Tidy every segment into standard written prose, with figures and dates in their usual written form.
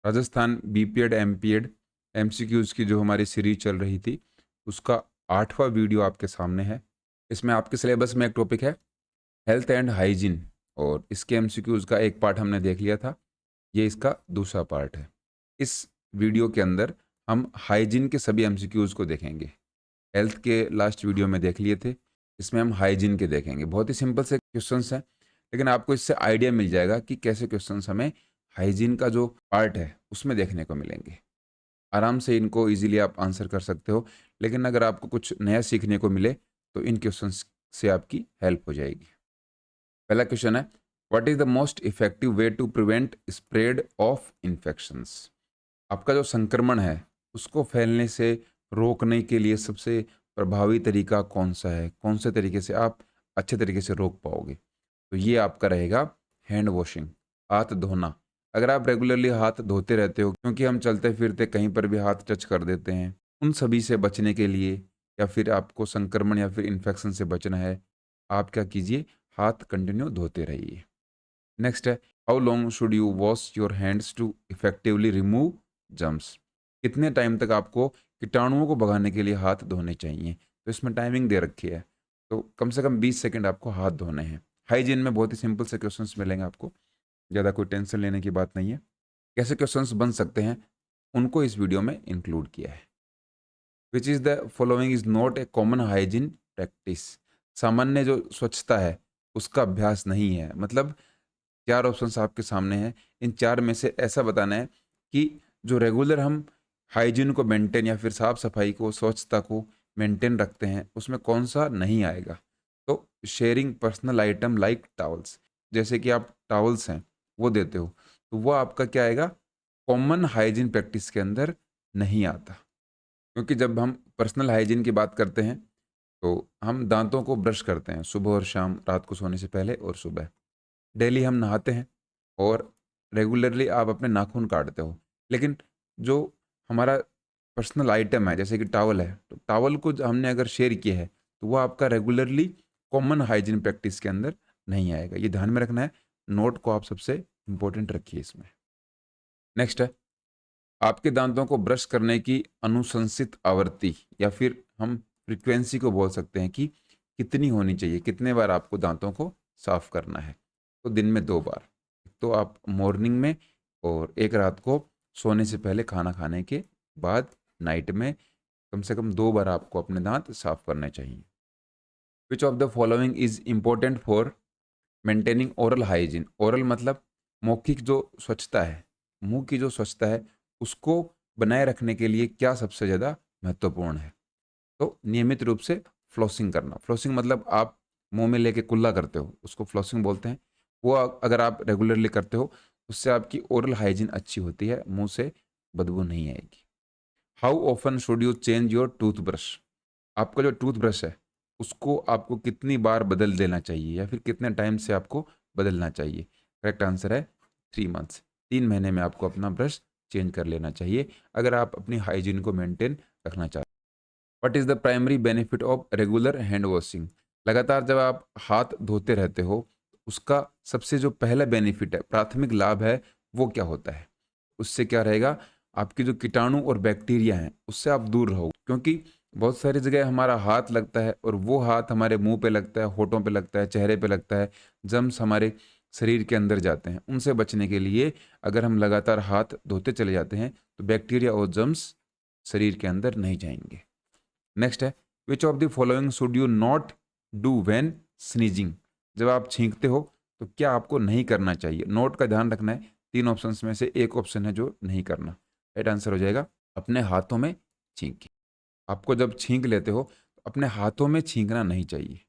Rajasthan BPEd MPEd MCQs की जो हमारी सीरीज चल रही थी उसका 8वां वीडियो आपके सामने है। इसमें आपके सिलेबस में एक टॉपिक है हेल्थ एंड हाइजीन, और इसके एमसीक्यूज का एक पार्ट हमने देख लिया था। ये इसका दूसरा पार्ट है। इस वीडियो के अंदर हम हाइजीन के सभी एमसीक्यूज को देखेंगे। हेल्थ के लास्ट वीडियो में देख लिए थे, इसमें हम हाइजीन के देखेंगे। बहुत ही सिंपल से क्वेश्चंस हैं, लेकिन आपको इससे आइडिया मिल जाएगा कि कैसे क्वेश्चंस हमें हाइजीन का जो पार्ट है उसमें देखने को मिलेंगे। आराम से इनको इजीली आप आंसर कर सकते हो, लेकिन अगर आपको कुछ नया सीखने को मिले तो इन क्वेश्चंस से आपकी हेल्प हो जाएगी। पहला क्वेश्चन है, what is the most effective way to prevent spread of infections. आपका जो संक्रमण है उसको फैलने से रोकने के लिए सबसे प्रभावी तरीका कौन सा है, कौन से तरीके से आप अच्छे तरीके से रोक पाओगे। तो ये आपका रहेगा हैंड वॉशिंग, हाथ धोना। अगर आप रेगुलरली हाथ धोते रहते हो, क्योंकि हम चलते फिरते कहीं पर भी हाथ टच कर देते हैं, उन सभी से बचने के लिए या फिर आपको संक्रमण या फिर इन्फेक्शन से बचना है, आप क्या कीजिए, हाथ कंटिन्यू धोते रहिए। नेक्स्ट है, how long should you wash your hands to effectively remove germs. कितने टाइम तक आपको कीटाणुओं को भगाने के लिए हाथ धोने चाहिए। तो इसमें टाइमिंग दे रखी है, तो कम से कम 20 सेकंड आपको हाथ धोने हैं। हाइजीन में बहुत ही सिंपल से क्वेश्चंस मिलेंगे आपको, ज़्यादा कोई टेंशन लेने की बात नहीं है। कैसे क्वेश्चंस बन सकते हैं उनको इस वीडियो में इंक्लूड किया है। Which is the following is not a common hygiene practice. सामान्य जो स्वच्छता है उसका अभ्यास नहीं है। मतलब 4 ऑप्शंस आपके सामने हैं, इन 4 में से ऐसा बताना है कि जो रेगुलर हम हाइजीन को मेंटेन या फिर साफ सफाई को, स्वच्छता को मेंटेन रखते हैं, उसमें कौन सा नहीं आएगा। तो sharing personal item like towels, जैसे कि आप टावल्स हैं वो देते हो, तो वो आपका क्या आएगा, कॉमन हाइजीन प्रैक्टिस के अंदर नहीं आता। क्योंकि जब हम पर्सनल हाइजीन की बात करते हैं तो हम दांतों को ब्रश करते हैं सुबह और शाम, रात को सोने से पहले और सुबह। डेली हम नहाते हैं और रेगुलरली आप अपने नाखून काटते हो। लेकिन जो हमारा पर्सनल आइटम है जैसे कि टॉवल है, तो टॉवल को हमने अगर शेयर किया है तो वो आपका रेगुलरली कॉमन हाइजीन प्रैक्टिस के अंदर नहीं आएगा। ये ध्यान में रखना है, नोट को आप सबसे इंपॉर्टेंट रखिए इसमें। नेक्स्ट है, आपके दांतों को ब्रश करने की अनुशंसित आवृत्ति या फिर हम फ्रीक्वेंसी को बोल सकते हैं कि कितनी होनी चाहिए, कितने बार आपको दांतों को साफ करना है। तो दिन में 2 बार, तो आप मॉर्निंग में और एक रात को सोने से पहले खाना खाने के बाद नाइट में कम से कम 2 बार आपको अपने दांत साफ करने चाहिए। Which of the following is important for maintaining oral hygiene. Oral मतलब मौखिक जो स्वच्छता है, मुंह की जो स्वच्छता है, उसको बनाए रखने के लिए क्या सबसे ज़्यादा महत्वपूर्ण है। तो नियमित रूप से फ्लॉसिंग करना। फ्लॉसिंग मतलब आप मुंह में लेके कुल्ला करते हो, उसको फ्लॉसिंग बोलते हैं। वो अगर आप रेगुलरली करते हो उससे आपकी ओरल हाइजीन अच्छी होती है, मुंह से बदबू नहीं आएगी। How often should you change your toothbrush. आपका जो टूथब्रश है उसको आपको कितनी बार बदल देना चाहिए या फिर कितने टाइम से आपको बदलना चाहिए। करेक्ट आंसर है 3 मंथ्स। 3 महीने में आपको अपना ब्रश चेंज कर लेना चाहिए अगर आप अपनी हाइजीन को मेंटेन रखना चाहते हैं। What is the primary benefit of regular hand washing. लगातार जब आप हाथ धोते रहते हो, उसका सबसे जो पहला बेनिफिट है, प्राथमिक लाभ है, वो क्या होता है। उससे क्या रहेगा, आपके जो कीटाणु और बैक्टीरिया हैं उससे आप दूर रहोगे। क्योंकि बहुत सारी जगह हमारा हाथ लगता है और वो हाथ हमारे मुंह पे लगता है, होठों पे लगता है, चेहरे पे लगता है, जर्म्स हमारे शरीर के अंदर जाते हैं। उनसे बचने के लिए अगर हम लगातार हाथ धोते चले जाते हैं तो बैक्टीरिया और जर्म्स शरीर के अंदर नहीं जाएंगे। नेक्स्ट है, which of the following should you not do when sneezing. जब आप छींकते हो तो क्या आपको नहीं करना चाहिए। नोट का ध्यान रखना है, 3 ऑप्शंस में से एक ऑप्शन है जो नहीं करना। राइट आंसर हो जाएगा अपने हाथों में छींके। आपको जब छींक लेते हो तो अपने हाथों में छींकना नहीं चाहिए।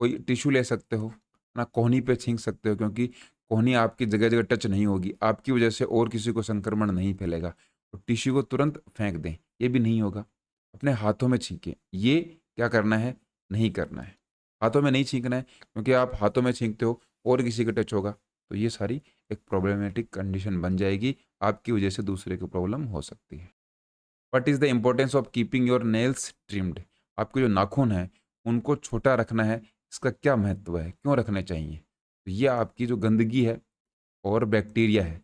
कोई टिश्यू ले सकते हो ना, कोहनी पे छींक सकते हो, क्योंकि कोहनी आपकी जगह जगह टच नहीं होगी, आपकी वजह से और किसी को संक्रमण नहीं फैलेगा। तो टिश्यू को तुरंत फेंक दें, ये भी नहीं होगा। अपने हाथों में छींकें, ये क्या करना है, नहीं करना है। हाथों में नहीं छींकना है, क्योंकि आप हाथों में छींकते हो और किसी का टच होगा तो ये सारी एक प्रॉब्लमेटिक कंडीशन बन जाएगी, आपकी वजह से दूसरे को प्रॉब्लम हो सकती है। What is the importance of keeping your nails trimmed. आपके जो नाखून हैं उनको छोटा रखना है, इसका क्या महत्व है, क्यों रखने चाहिए। तो ये आपकी जो गंदगी है और बैक्टीरिया है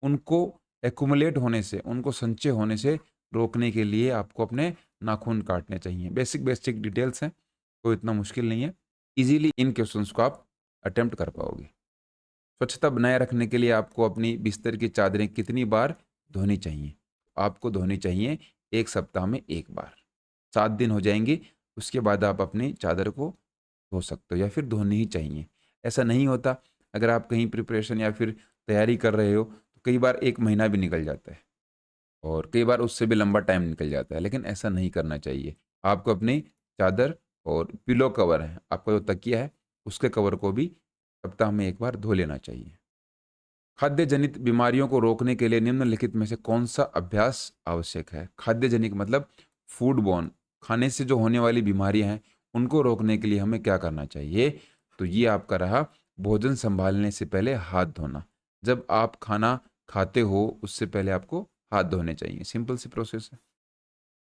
उनको एक्यूमुलेट होने से, उनको संचय होने से रोकने के लिए आपको अपने नाखून काटने चाहिए। बेसिक बेसिक डिटेल्स हैं, कोई इतना मुश्किल नहीं है। इजीली इन क्वेश्चंस को आप अटेम्प्ट कर पाओगे। स्वच्छता बनाए रखने के लिए आपको अपनी बिस्तर की चादरें कितनी बार धोनी चाहिए? आपको धोनी चाहिए 1 सप्ताह में 1 बार। 7 दिन हो जाएंगे, उसके बाद आप अपनी चादर को धो सकते हो या फिर धोनी ही चाहिए। ऐसा नहीं होता, अगर आप कहीं प्रिपरेशन या फिर तैयारी कर रहे हो तो कई बार 1 महीना भी निकल जाता है और कई बार उससे भी लंबा टाइम निकल जाता है, लेकिन ऐसा नहीं करना चाहिए। आपको अपनी चादर और पिलो कवर है, आपका जो तकिया है, उसके कवर को भी सप्ताह में 1 बार धो लेना चाहिए। खाद्य जनित बीमारियों को रोकने के लिए निम्नलिखित में से कौन सा अभ्यास आवश्यक है? खाद्य जनित मतलब फूड बॉर्न, खाने से जो होने वाली बीमारियां हैं, उनको रोकने के लिए हमें क्या करना चाहिए? तो ये आपका रहा, भोजन संभालने से पहले हाथ धोना। जब आप खाना खाते हो उससे पहले आपको हाथ धोने चाहिए। सिंपल सी प्रोसेस है।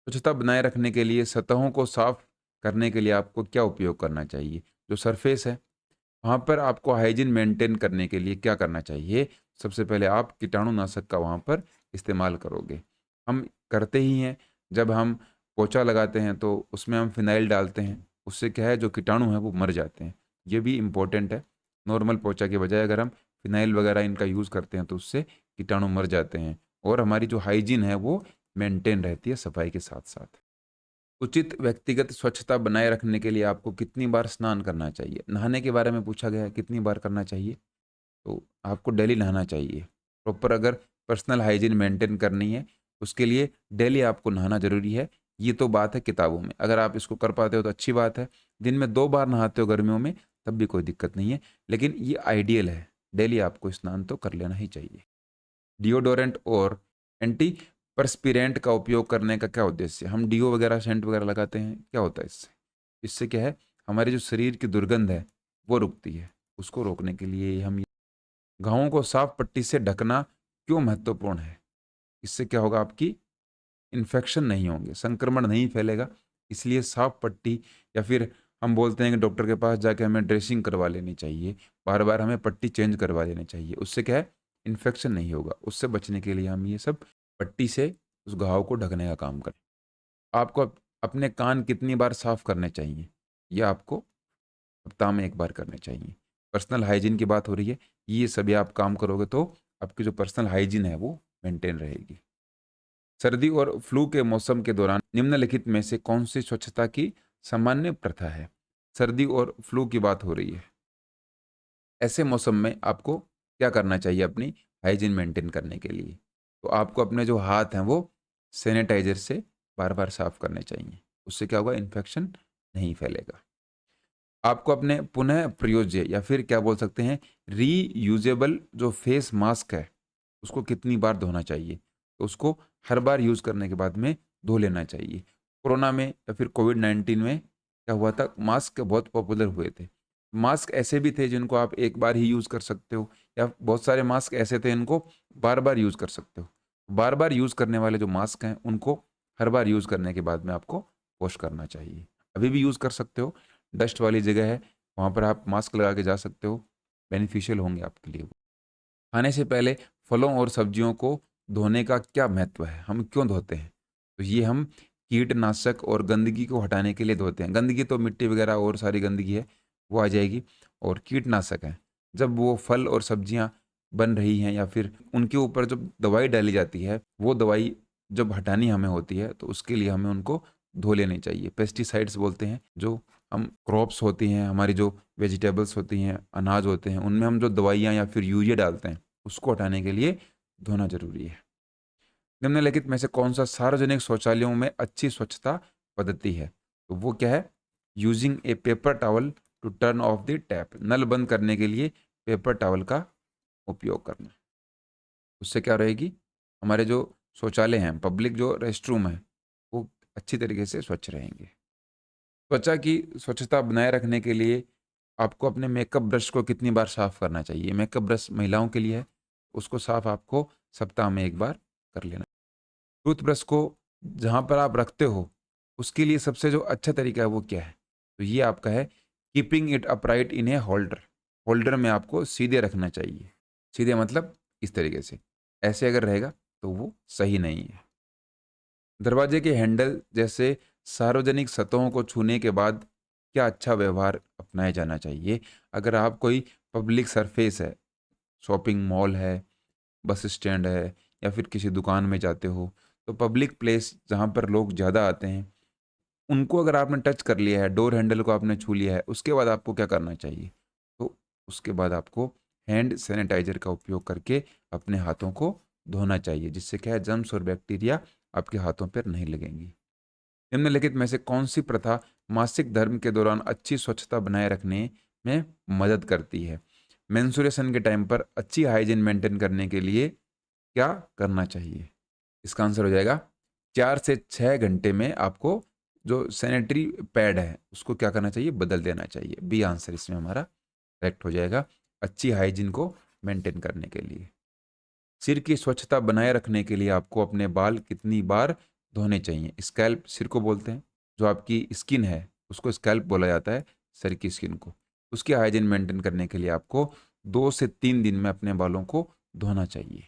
स्वच्छता बनाए रखने के लिए सतहों को साफ करने के लिए आपको क्या उपयोग करना चाहिए? जो सरफेस है वहाँ पर आपको हाइजीन मेंटेन करने के लिए क्या करना चाहिए? सबसे पहले आप कीटाणुनाशक का वहाँ पर इस्तेमाल करोगे। हम करते ही हैं, जब हम पोछा लगाते हैं तो उसमें हम फिनाइल डालते हैं, उससे क्या है जो कीटाणु हैं वो मर जाते हैं। ये भी इम्पोर्टेंट है। नॉर्मल पोछा के बजाय अगर हम फिनाइल वगैरह इनका यूज़ करते हैं तो उससे कीटाणु मर जाते हैं और हमारी जो हाइजीन है वो मेंटेन रहती है सफाई के साथ-साथ। उचित व्यक्तिगत स्वच्छता बनाए रखने के लिए आपको कितनी बार स्नान करना चाहिए? नहाने के बारे में पूछा गया है, कितनी बार करना चाहिए? तो आपको डेली नहाना चाहिए। प्रॉपर अगर पर्सनल हाइजीन मेंटेन करनी है, उसके लिए डेली आपको नहाना ज़रूरी है। ये तो बात है किताबों में, अगर आप इसको कर पाते हो तो अच्छी बात है। दिन में 2 बार नहाते हो गर्मियों में, तब भी कोई दिक्कत नहीं है, लेकिन ये आइडियल है। डेली आपको स्नान तो कर लेना ही चाहिए। डिओडोरेंट और एंटी परस्पिरेंट का उपयोग करने का क्या उद्देश्य है? हम डिओ वगैरह सेंट वगैरह लगाते हैं, क्या होता है इससे? इससे क्या है, हमारे जो शरीर की दुर्गंध है वो रुकती है। उसको रोकने के लिए हम घावों को साफ पट्टी से ढकना क्यों महत्वपूर्ण है? इससे क्या होगा, आपकी इन्फेक्शन नहीं होंगे, संक्रमण नहीं फैलेगा। इसलिए साफ पट्टी, या फिर हम बोलते हैं कि डॉक्टर के पास जाके हमें ड्रेसिंग करवा लेनी चाहिए, बार बार हमें पट्टी चेंज करवा लेनी चाहिए। उससे क्या है, इन्फेक्शन नहीं होगा। उससे बचने के लिए हम ये सब पट्टी से उस घाव को ढकने का काम करें। आपको अपने कान कितनी बार साफ करने चाहिए? ये आपको सप्ताह में 1 बार करने चाहिए। पर्सनल हाइजीन की बात हो रही है, ये सभी आप काम करोगे तो आपकी जो पर्सनल हाइजीन है वो मेंटेन रहेगी। सर्दी और फ्लू के मौसम के दौरान निम्नलिखित में से कौन सी स्वच्छता की सामान्य प्रथा है? सर्दी और फ्लू की बात हो रही है। ऐसे मौसम में आपको क्या करना चाहिए अपनी हाइजीन मेंटेन करने के लिए? तो आपको अपने जो हाथ हैं वो सैनिटाइजर से बार-बार साफ करने चाहिए। उससे क्या होगा, इन्फेक्शन नहीं फैलेगा। आपको अपने पुनः प्रयोज्य या फिर क्या बोल सकते हैं, रीयूजेबल जो फेस मास्क है, उसको कितनी बार धोना चाहिए? तो उसको हर बार यूज़ करने के बाद में धो लेना चाहिए। कोरोना में या फिर कोविड-19 में क्या हुआ था, मास्क बहुत पॉपुलर हुए थे। मास्क ऐसे भी थे जिनको आप एक बार ही यूज़ कर सकते हो, या बहुत सारे मास्क ऐसे थे इनको बार-बार यूज़ कर सकते हो। बार-बार यूज़ करने वाले जो मास्क हैं, उनको हर बार यूज़ करने के बाद में आपको वॉश करना चाहिए। अभी भी यूज़ कर सकते हो, डस्ट वाली जगह है, वहाँ पर आप मास्क लगा के जा सकते हो, बेनिफिशियल होंगे आपके लिए वो। खाने से पहले फलों और सब्जियों को धोने का क्या महत्व है? हम क्यों धोते हैं? तो ये हम कीटनाशक और गंदगी को हटाने के लिए धोते हैं। गंदगी तो मिट्टी वगैरह और सारी गंदगी है, वो आ जाएगी, और कीटनाशक हैं, जब वो फल और सब्जियाँ बन रही हैं या फिर उनके ऊपर जब दवाई डाली जाती है, वो दवाई जब हटानी हमें होती है, तो उसके लिए हमें उनको धो लेनी चाहिए। पेस्टिसाइड्स बोलते हैं, जो हम क्रॉप्स होती हैं, हमारी जो वेजिटेबल्स होती हैं, अनाज होते हैं, उनमें हम जो दवाइयाँ या फिर यूरिया डालते हैं, उसको हटाने के लिए धोना ज़रूरी है। निम्नलिखित में से कौन-सा सार्वजनिक शौचालयों में अच्छी स्वच्छता पद्धति है? तो वो क्या है? Using a paper towel to turn off the tap, नल बंद करने के लिए पेपर टॉवल का उपयोग करना। उससे क्या रहेगी? हमारे जो शौचालय हैं, पब्लिक जो रेस्टरूम है, वो अच्छी तरीके से स्वच्छ रहेंगे। त्वचा की स्वच्छता बनाए रखने के लिए आपको अपने मेकअप ब्रश को कितनी बार साफ करना चाहिए? मेकअप ब्रश महिलाओं के लिए है, उसको साफ आपको सप्ताह में 1 बार कर लेना। टूथब्रश को जहाँ पर आप रखते हो, उसके लिए सबसे जो अच्छा तरीका है वो क्या है? तो ये आपका है, keeping it upright in A holder. Holder में आपको सीधे रखना चाहिए। सीधे मतलब इस तरीके से। ऐसे अगर रहेगा तो वो सही नहीं है। दरवाजे के हैंडल जैसे सार्वजनिक सतहों को छूने के बाद क्या अच्छा व्यवहार अपनाया जाना चाहिए? अगर आप कोई पब्लिक सरफेस है, शॉपिंग मॉल है, बस स्टैंड है या फिर किसी दुकान में जाते हो, तो पब्लिक प्लेस जहाँ पर लोग ज़्यादा आते हैं, उनको अगर आपने टच कर लिया है, डोर हैंडल को आपने छू लिया है, उसके बाद आपको क्या करना चाहिए? तो उसके बाद आपको हैंड सैनिटाइज़र का उपयोग करके अपने हाथों को धोना चाहिए, जिससे क्या है जर्म्स और बैक्टीरिया आपके हाथों पर नहीं लगेंगी। निम्नलिखित में से कौन-सी प्रथा मासिक धर्म के दौरान अच्छी स्वच्छता बनाए रखने में मदद करती है? मेंस्ट्रुएशन के टाइम पर अच्छी हाइजीन मेंटेन करने के लिए क्या करना चाहिए? इसका आंसर हो जाएगा 4 से 6 घंटे में आपको जो सैनिटरी पैड है, उसको क्या करना चाहिए? बदल देना चाहिए। बी आंसर इसमें हमारा करेक्ट हो जाएगा, अच्छी हाइजीन को मेंटेन करने के लिए। सिर की स्वच्छता बनाए रखने के लिए आपको अपने बाल कितनी बार धोने चाहिए? स्कैल्प सिर को बोलते हैं, जो आपकी स्किन है, उसको स्कैल्प बोला जाता है, सर की स्किन को। उसकी हाइजीन मेंटेन करने के लिए आपको 2 से 3 दिन में अपने बालों को धोना चाहिए।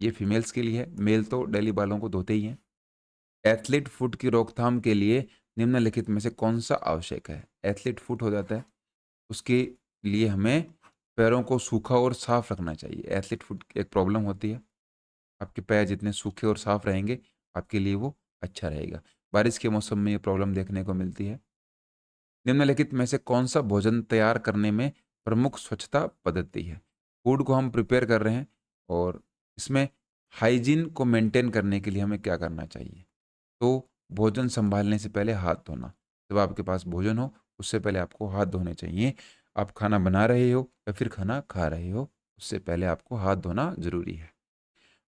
ये फीमेल्स के लिए है, मेल तो डेली बालों को धोते ही हैं। एथलीट फुट की रोकथाम के लिए निम्नलिखित में से कौन-सा आवश्यक है? एथलीट फुट हो जाता है, उसके लिए हमें पैरों को सूखा और साफ रखना चाहिए। एथलीट फुट की एक प्रॉब्लम होती है, आपके पैर जितने सूखे और साफ रहेंगे, आपके लिए वो अच्छा रहेगा। बारिश के मौसम में ये प्रॉब्लम देखने को मिलती है। निम्नलिखित में से कौन-सा भोजन तैयार करने में प्रमुख स्वच्छता पद्धति है? फूड को हम प्रिपेयर कर रहे हैं और इसमें हाइजीन को मेंटेन करने के लिए हमें क्या करना चाहिए? तो भोजन सँभालने से पहले हाथ धोना। जब आपके पास भोजन हो, उससे पहले आपको हाथ धोने चाहिए। आप खाना बना रहे हो या फिर खाना खा रहे हो, उससे पहले आपको हाथ धोना ज़रूरी है।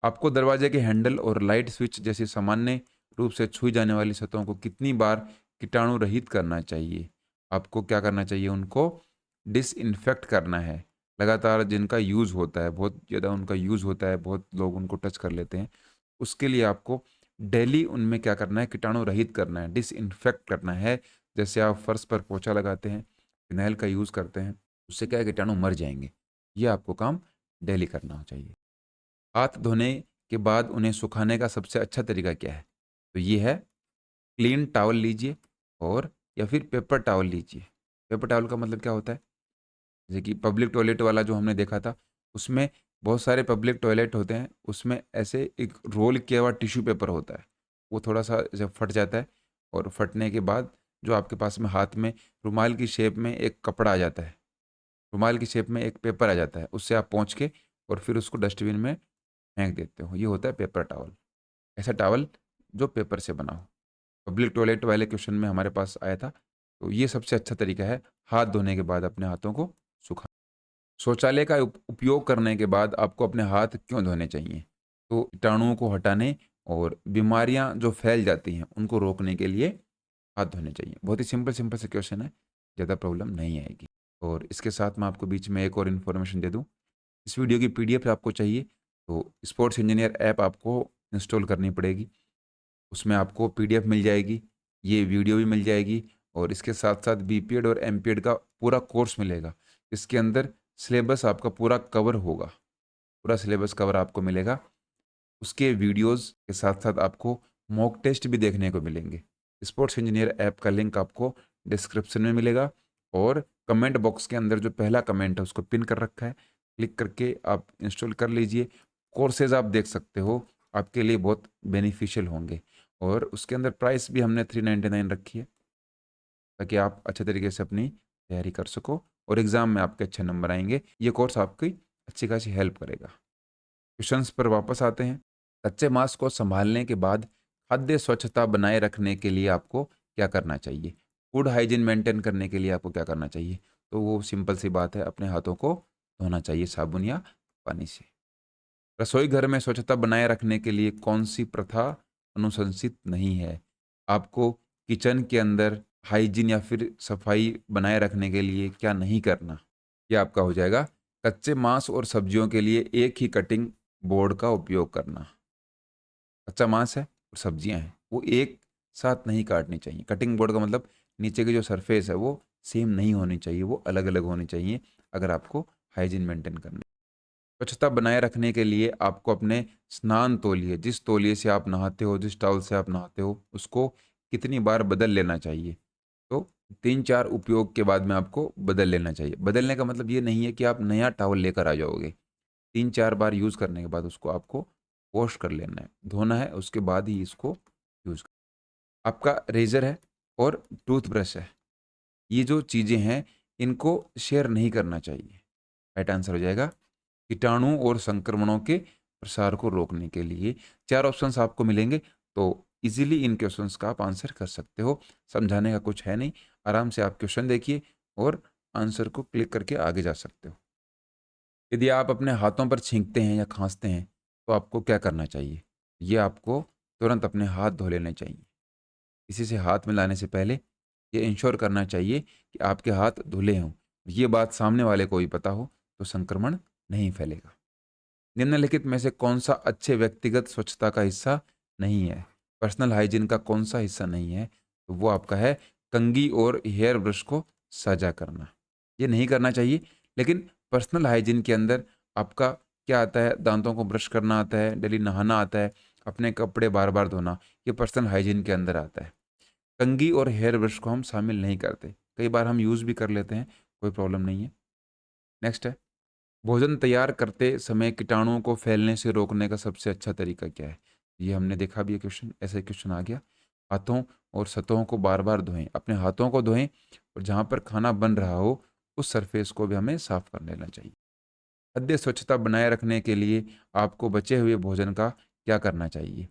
आपको दरवाजे के हैंडल और लाइट स्विच जैसी सामान्य रूप से छुई जाने वाली सतहों को कितनी बार कीटाणु रहित करना चाहिए? आपको क्या करना चाहिए? उनको डिसइन्फेक्ट करना है। लगातार जिनका यूज़ होता है, बहुत ज़्यादा उनका यूज़ होता है, बहुत लोग उनको टच कर लेते हैं, उसके लिए आपको डेली उनमें क्या करना है? कीटाणु रहित करना है, डिसइन्फेक्ट करना है। जैसे आप फर्श पर पोछा लगाते हैं, फिनाइल का यूज़ करते हैं, उससे क्या है कीटाणु मर जाएँगे। ये आपको काम डेली करना चाहिए। हाथ धोने के बाद उन्हें सुखाने का सबसे अच्छा तरीका क्या है? तो ये है क्लीन टॉवल लीजिए और या फिर पेपर टॉवल लीजिए। पेपर टॉवल का मतलब क्या होता है? जैसे कि पब्लिक टॉयलेट वाला जो हमने देखा था, उसमें बहुत सारे पब्लिक टॉयलेट होते हैं, उसमें ऐसे एक रोल किया हुआ टिश्यू पेपर होता है। वो थोड़ा-सा जब फट जाता है और फटने के बाद जो आपके पास में हाथ में रुमाल की शेप में एक कपड़ा आ जाता है, रुमाल की शेप में एक पेपर आ जाता है, उससे आप पोंछ के और फिर उसको डस्टबिन में फेंक देते हो। ये होता है पेपर टॉवल। ऐसा टॉवल जो पेपर से बना हो। पब्लिक टॉयलेट वाले क्वेश्चन में हमारे पास आया था, तो ये सबसे अच्छा तरीका है हाथ धोने के बाद अपने हाथों को सुखा। शौचालय का उपयोग करने के बाद आपको अपने हाथ क्यों धोने चाहिए? तो कीटाणुओं को हटाने और बीमारियां जो फैल जाती हैं, उनको रोकने के लिए हाथ धोने चाहिए। बहुत ही सिंपल सिंपल से क्वेश्चन है, ज़्यादा प्रॉब्लम नहीं आएगी। और इसके साथ मैं आपको बीच में एक और इन्फॉर्मेशन दे दूँ। इस वीडियो की पीडीएफ आपको चाहिए, तो स्पोर्ट्स इंजीनियर ऐप आपको इंस्टॉल करनी पड़ेगी। उसमें आपको पीडीएफ मिल जाएगी, ये वीडियो भी मिल जाएगी और इसके साथ-साथ बीपीएड और एमपीएड का पूरा कोर्स मिलेगा। इसके अंदर सिलेबस आपका पूरा कवर होगा, पूरा सिलेबस कवर आपको मिलेगा। उसके वीडियोज़ के साथ-साथ आपको मॉक टेस्ट भी देखने को मिलेंगे। स्पोर्ट्स इंजीनियर ऐप का लिंक आपको डिस्क्रिप्शन में मिलेगा और कमेंट बॉक्स के अंदर जो पहला कमेंट है उसको पिन कर रखा है। क्लिक करके आप इंस्टॉल कर लीजिए। कोर्सेज़ आप देख सकते हो, आपके लिए बहुत बेनिफिशियल होंगे और उसके अंदर प्राइस भी हमने 399 रखी है, ताकि आप अच्छे तरीके से अपनी तैयारी कर सको और एग्ज़ाम में आपके अच्छे नंबर आएँगे। ये कोर्स आपकी अच्छी खासी हेल्प करेगा। क्वेश्चंस पर वापस आते हैं। कच्चे मांस को संभालने के बाद खाद्य स्वच्छता बनाए रखने के लिए आपको क्या करना चाहिए? फूड हाइजीन मेंटेन करने के लिए आपको क्या करना चाहिए? तो वो सिंपल सी बात है, अपने हाथों को धोना चाहिए साबुन या पानी से। रसोई घर में स्वच्छता बनाए रखने के लिए कौन-सी प्रथा अनुशंसित नहीं है? आपको किचन के अंदर हाइजीन या फिर सफाई बनाए रखने के लिए क्या नहीं करना? ये आपका हो जाएगा कच्चे मांस और सब्जियों के लिए एक ही कटिंग बोर्ड का उपयोग करना। कच्चा मांस है और सब्जियां हैं, वो एक साथ नहीं काटनी चाहिए। कटिंग बोर्ड का मतलब नीचे की जो सरफेस है वो सेम नहीं होनी चाहिए, वो अलग अलग होनी चाहिए अगर आपको हाइजीन मेंटेन करना है। स्वच्छता बनाए रखने के लिए आपको अपने स्नान तौलिए, जिस तौलिए से आप नहाते हो, जिस टॉवल से आप नहाते हो, उसको कितनी बार बदल लेना चाहिए। तो 3-4 उपयोग के बाद में आपको बदल लेना चाहिए। बदलने का मतलब ये नहीं है कि आप नया टॉवल लेकर आ जाओगे। 3-4 बार यूज़ करने के बाद उसको आपको वॉश कर लेना है, धोना है, उसके बाद ही इसको यूज़। आपका रेज़र है और टूथब्रश है। ये जो चीज़ें हैं, इनको शेयर नहीं करना चाहिए। राइट आंसर हो जाएगा कीटाणु और संक्रमणों के प्रसार को रोकने के लिए। 4 ऑप्शंस आपको मिलेंगे, तो इजीली इन क्वेश्चंस का आप आंसर कर सकते हो। समझाने का कुछ है नहीं, आराम से आप क्वेश्चन देखिए और आंसर को क्लिक करके आगे जा सकते हो। यदि आप अपने हाथों पर छींकते हैं या खांसते हैं, तो आपको क्या करना चाहिए? ये आपको तुरंत अपने हाथ धो लेने चाहिए। किसी से हाथ मिलाने से पहले ये इंश्योर करना चाहिए कि आपके हाथ धुले हों। ये बात सामने वाले को भी पता हो, तो संक्रमण नहीं फैलेगा। निम्नलिखित में से कौन सा अच्छे व्यक्तिगत स्वच्छता का हिस्सा नहीं है? पर्सनल हाइजीन का कौन सा हिस्सा नहीं है? तो वो आपका है कंघी और हेयर ब्रश को साझा करना। ये नहीं करना चाहिए, लेकिन पर्सनल हाइजीन के अंदर आपका क्या आता है? दांतों को ब्रश करना आता है, डेली नहाना आता है, अपने कपड़े बार बार धोना, ये पर्सनल हाइजीन के अंदर आता है। कंघी और हेयर ब्रश को हम शामिल नहीं करते। कई बार हम यूज़ भी कर लेते हैं, कोई प्रॉब्लम नहीं है। नेक्स्ट है, भोजन तैयार करते समय कीटाणुओं को फैलने से रोकने का सबसे अच्छा तरीका क्या है? ये हमने देखा भी है क्वेश्चन, ऐसा क्वेश्चन आ गया। हाथों और सतहों को बार बार धोएं, अपने हाथों को धोएं और जहाँ पर खाना बन रहा हो उस सरफेस को भी हमें साफ कर लेना चाहिए। खाद्य स्वच्छता बनाए रखने के लिए आपको बचे हुए भोजन का क्या करना चाहिए?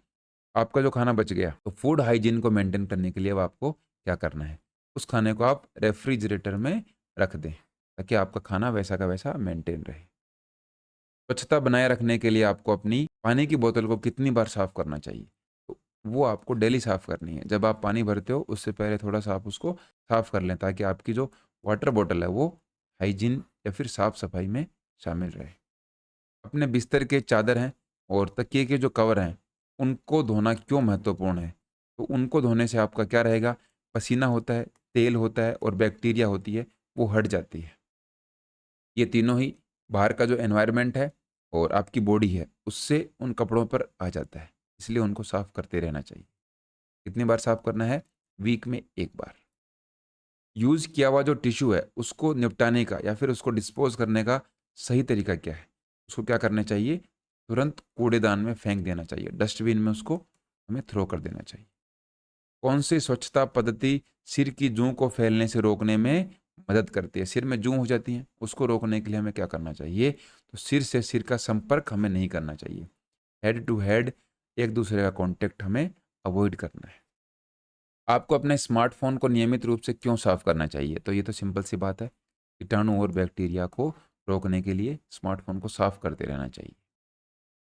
आपका जो खाना बच गया, तो फूड हाइजीन को मेंटेन करने के लिए अब आपको क्या करना है? उस खाने को आप रेफ्रिजरेटर में रख दें, ताकि आपका खाना वैसा का वैसा मेंटेन रहे। स्वच्छता बनाए रखने के लिए आपको अपनी पानी की बोतल को कितनी बार साफ करना चाहिए? तो वो आपको डेली साफ करनी है। जब आप पानी भरते हो उससे पहले थोड़ा-सा आप उसको साफ कर लें, ताकि आपकी जो वाटर बॉटल है वो हाइजीन या फिर साफ-सफाई में शामिल रहे। अपने बिस्तर के चादर हैं और तकिए के जो कवर हैं, उनको धोना क्यों महत्वपूर्ण है? तो उनको धोने से आपका क्या रहेगा? पसीना होता है, तेल होता है और बैक्टीरिया होती है, वो हट जाती है। ये तीनों ही बाहर का जो एनवायरनमेंट है और आपकी बॉडी है, उससे उन कपड़ों पर आ जाता है। इसलिए उनको साफ करते रहना चाहिए। कितनी बार साफ करना है? वीक में 1 बार। यूज़ किया हुआ जो टिश्यू है, उसको निपटाने का या फिर उसको डिस्पोज़ करने का सही तरीका क्या है? उसको क्या करना चाहिए? तुरंत कूड़ेदान में फेंक देना चाहिए। डस्टबिन में उसको हमें थ्रो कर देना चाहिए। कौन सी स्वच्छता पद्धति सिर की जूं को फैलने से रोकने में मदद करती है? सिर में जूं हो जाती हैं, उसको रोकने के लिए हमें क्या करना चाहिए? तो सिर से सिर का संपर्क हमें नहीं करना चाहिए। हेड टू हेड एक दूसरे का कॉन्टैक्ट हमें अवॉइड करना है। आपको अपने स्मार्टफ़ोन को नियमित रूप से क्यों साफ़ करना चाहिए? तो ये तो सिंपल सी बात है। कीटाणु और बैक्टीरिया को रोकने के लिए स्मार्टफ़ोन को साफ़ करते रहना चाहिए।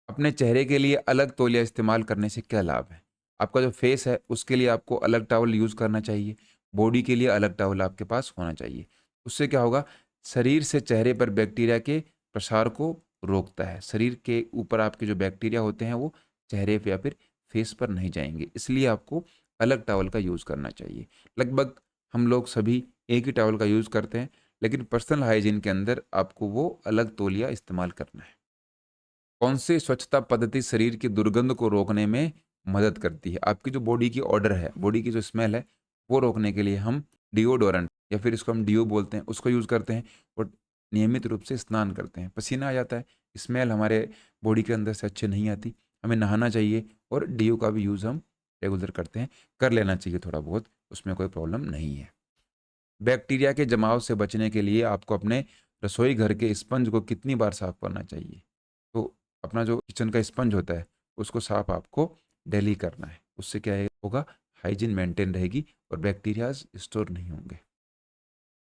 अपने चेहरे के लिए अलग तौलिया इस्तेमाल करने से क्या लाभ है? आपका जो फेस है उसके लिए आपको अलग टॉवल यूज़ करना चाहिए। बॉडी के लिए अलग टॉवल आपके पास होना चाहिए। उससे क्या होगा? शरीर से चेहरे पर बैक्टीरिया के प्रसार को रोकता है। शरीर के ऊपर आपके जो बैक्टीरिया होते हैं वो चेहरे पे या फिर फेस पर नहीं जाएँगे। इसलिए आपको अलग टॉवल का यूज़ करना चाहिए। लगभग हम लोग सभी एक ही टॉवल का यूज़ करते हैं, लेकिन पर्सनल हाइजीन के अंदर आपको वो अलग तौलिया इस्तेमाल करना है। कौन सी स्वच्छता पद्धति शरीर की दुर्गंध को रोकने में मदद करती है? आपकी जो बॉडी की ऑडर है, बॉडी की जो स्मेल है, वो रोकने के लिए हम डिओडोरेंट या फिर इसको हम डीओ बोलते हैं, उसको यूज़ करते हैं और नियमित रूप से स्नान करते हैं। पसीना आ जाता है, स्मेल हमारे बॉडी के अंदर से अच्छी नहीं आती, हमें नहाना चाहिए और डीओ का भी यूज़ हम रेगुलर करते हैं, कर लेना चाहिए थोड़ा बहुत, उसमें कोई प्रॉब्लम नहीं है। बैक्टीरिया के जमाव से बचने के लिए आपको अपने रसोई घर के स्पंज को कितनी बार साफ करना चाहिए? तो अपना जो किचन का स्पंज होता है, उसको साफ आपको डेली करना है। उससे क्या है होगा? हाइजीन मेंटेन रहेगी और बैक्टीरियाज स्टोर नहीं होंगे।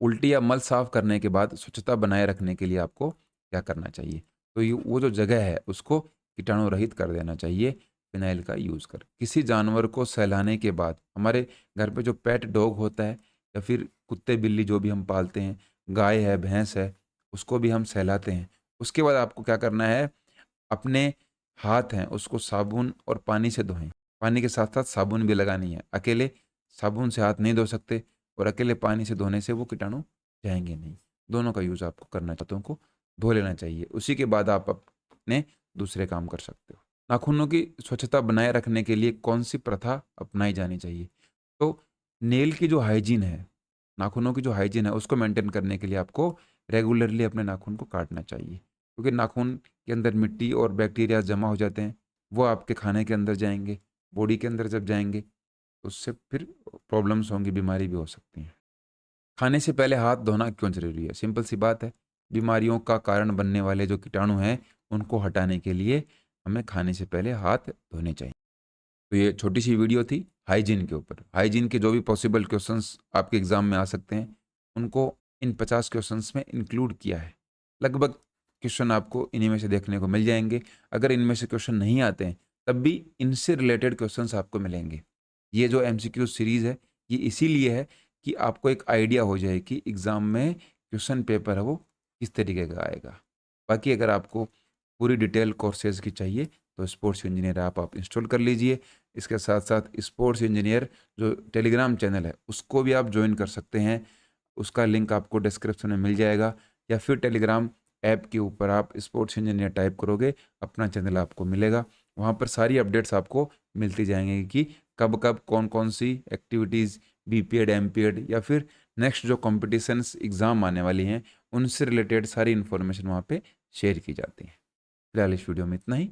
उल्टी या मल साफ करने के बाद स्वच्छता बनाए रखने के लिए आपको क्या करना चाहिए? तो ये वो जो जगह है उसको कीटाणु रहित कर देना चाहिए फिनाइल का यूज़ कर। किसी जानवर को सहलाने के बाद हमारे घर पे जो पेट डॉग होता है या फिर कुत्ते बिल्ली जो भी हम पालते हैं, गाय है, भैंस है, उसको भी हम सहलाते हैं। उसके बाद आपको क्या करना है? अपने हाथ हैं उसको साबुन और पानी से धोएँ। पानी के साथ-साथ साबुन भी लगानी है। अकेले साबुन से हाथ नहीं धो सकते और अकेले पानी से धोने से वो कीटाणु जाएँगे नहीं। दोनों का यूज़ आपको करना है, हाथों को धो लेना चाहिए। उसी के बाद आप अपने दूसरे काम कर सकते हो। नाखूनों की स्वच्छता बनाए रखने के लिए कौन सी प्रथा अपनाई जानी चाहिए? तो नेल की जो हाइजीन है, नाखूनों की जो हाइजीन है उसको मेंटेन करने के लिए आपको रेगुलरली अपने नाखून को काटना चाहिए, क्योंकि नाखून के अंदर मिट्टी और बैक्टीरिया जमा हो जाते हैं, वो आपके खाने के अंदर जाएंगे, बॉडी के अंदर जब जाएंगे तो उससे फिर प्रॉब्लम्स होंगी, बीमारी भी हो सकती है। खाने से पहले हाथ धोना क्यों ज़रूरी है? सिंपल सी बात है, बीमारियों का कारण बनने वाले जो कीटाणु हैं, उनको हटाने के लिए हमें खाने से पहले हाथ धोने चाहिए। तो ये छोटी-सी वीडियो थी हाइजीन के ऊपर। हाइजीन के जो भी पॉसिबल क्वेश्चंस आपके एग्ज़ाम में आ सकते हैं, उनको इन 50 क्वेश्चंस में इंक्लूड किया है। लगभग क्वेश्चन आपको इन्हीं में से देखने को मिल जाएँगे। अगर इनमें से क्वेश्चन नहीं आते हैं, तब भी इनसे रिलेटेड क्वेश्चंस आपको मिलेंगे। ये जो एमसीक्यू सीरीज़ है, ये इसीलिए है कि आपको एक आइडिया हो जाए कि एग्ज़ाम में क्वेश्चन पेपर है वो किस तरीके का आएगा। बाकी अगर आपको पूरी डिटेल कोर्सेज़ की चाहिए, तो स्पोर्ट्स इंजीनियर ऐप आप इंस्टॉल कर लीजिए। इसके साथ-साथ स्पोर्ट्स इंजीनियर जो टेलीग्राम चैनल है, उसको भी आप जॉइन कर सकते हैं। उसका लिंक आपको डिस्क्रिप्शन में मिल जाएगा, या फिर टेलीग्राम ऐप के ऊपर आप स्पोर्ट्स इंजीनियर टाइप करोगे, अपना चैनल आपको मिलेगा। वहाँ पर सारी अपडेट्स आपको मिलती जाएँगी कि कब-कब, कौन-कौन सी एक्टिविटीज़ बीपीएड, एमपीएड या फिर नेक्स्ट जो कॉम्पिटिशन्स एग्ज़ाम आने वाली हैं, उनसे रिलेटेड सारी इन्फॉर्मेशन वहाँ पे शेयर की जाती है। फिलहाल इस वीडियो में इतना ही।